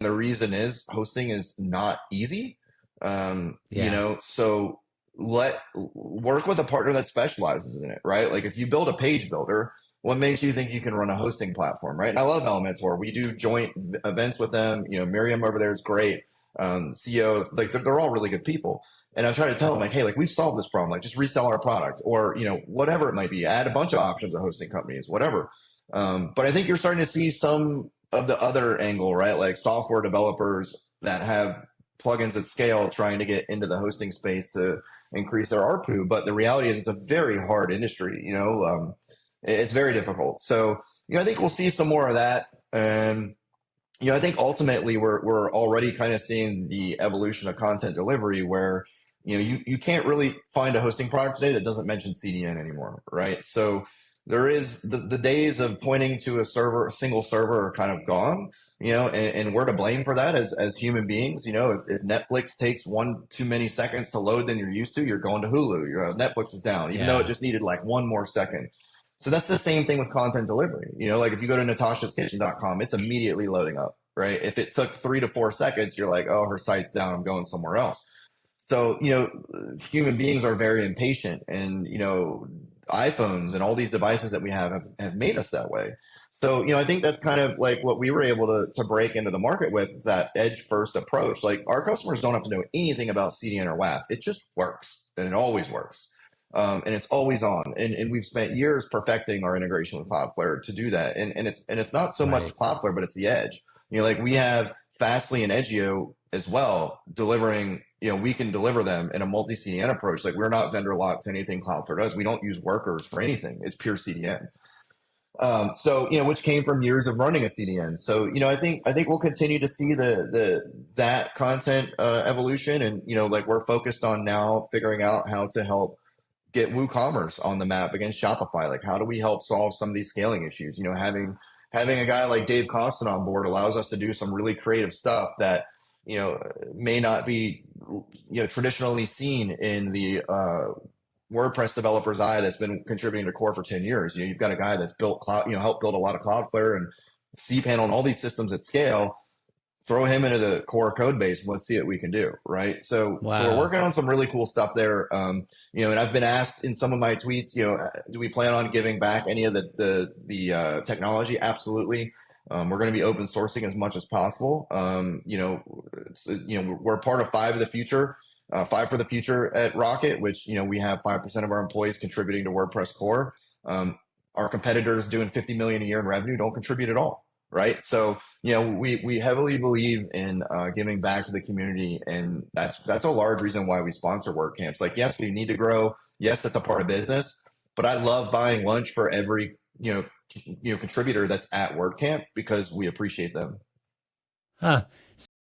the reason is hosting is not easy. Yeah. So work with a partner that specializes in it, right? Like if you build a page builder, what makes you think you can run a hosting platform, right? And I love Elementor. We do joint events with them. Miriam over there is great. CEO, like they're all really good people. And I try to tell them like, hey, like we've solved this problem. Like just resell our product or, whatever it might be. Add a bunch of options of hosting companies, whatever. But I think you're starting to see some of the other angle, right? Like software developers that have plugins at scale trying to get into the hosting space to increase their ARPU. But the reality is it's a very hard industry, it's very difficult. So, I think we'll see some more of that. And, I think ultimately we're already kind of seeing the evolution of content delivery where, you can't really find a hosting product today that doesn't mention CDN anymore, right? So there is the days of pointing to a single server are kind of gone, and we're to blame for that as human beings. If Netflix takes one too many seconds to load than you're used to, you're going to Hulu. Netflix is down, even though it Yeah. just needed like one more second. So that's the same thing with content delivery. Like if you go to natashaskitchen.com, it's immediately loading up, right? If it took 3 to 4 seconds, you're like, oh, her site's down, I'm going somewhere else. So, human beings are very impatient and, iPhones and all these devices that we have made us that way. So, I think that's kind of like what we were able to break into the market with that edge first approach. Like our customers don't have to know anything about CDN or WAF. It just works and it always works. And it's always on. And we've spent years perfecting our integration with Cloudflare to do that. And it's not so much Right. Cloudflare, but it's the edge. Like we have Fastly and Edgio as well delivering, we can deliver them in a multi CDN approach. Like we're not vendor locked to anything Cloudflare does. We don't use workers for anything. It's pure CDN. So which came from years of running a CDN. So I think we'll continue to see that content evolution, and like we're focused on now figuring out how to help get WooCommerce on the map against Shopify. Like how do we help solve some of these scaling issues? Having a guy like Dave Costin on board allows us to do some really creative stuff that may not be traditionally seen in the WordPress developer's eye that's been contributing to core for 10 years. You've got a guy that's built cloud, helped build a lot of Cloudflare and cPanel and all these systems at scale. Throw him into the core code base and let's see what we can do. Right. So we're Wow. working on some really cool stuff there. And I've been asked in some of my tweets, do we plan on giving back any of the technology? Absolutely. We're going to be open sourcing as much as possible. We're part of Five for the Future at Rocket, which, we have 5% of our employees contributing to WordPress core. Our competitors doing 50 million a year in revenue don't contribute at all. Right. So, we heavily believe in giving back to the community. And that's a large reason why we sponsor WordCamps. Like, yes, we need to grow. Yes, that's a part of business, but I love buying lunch for every, contributor that's at WordCamp because we appreciate them. Huh.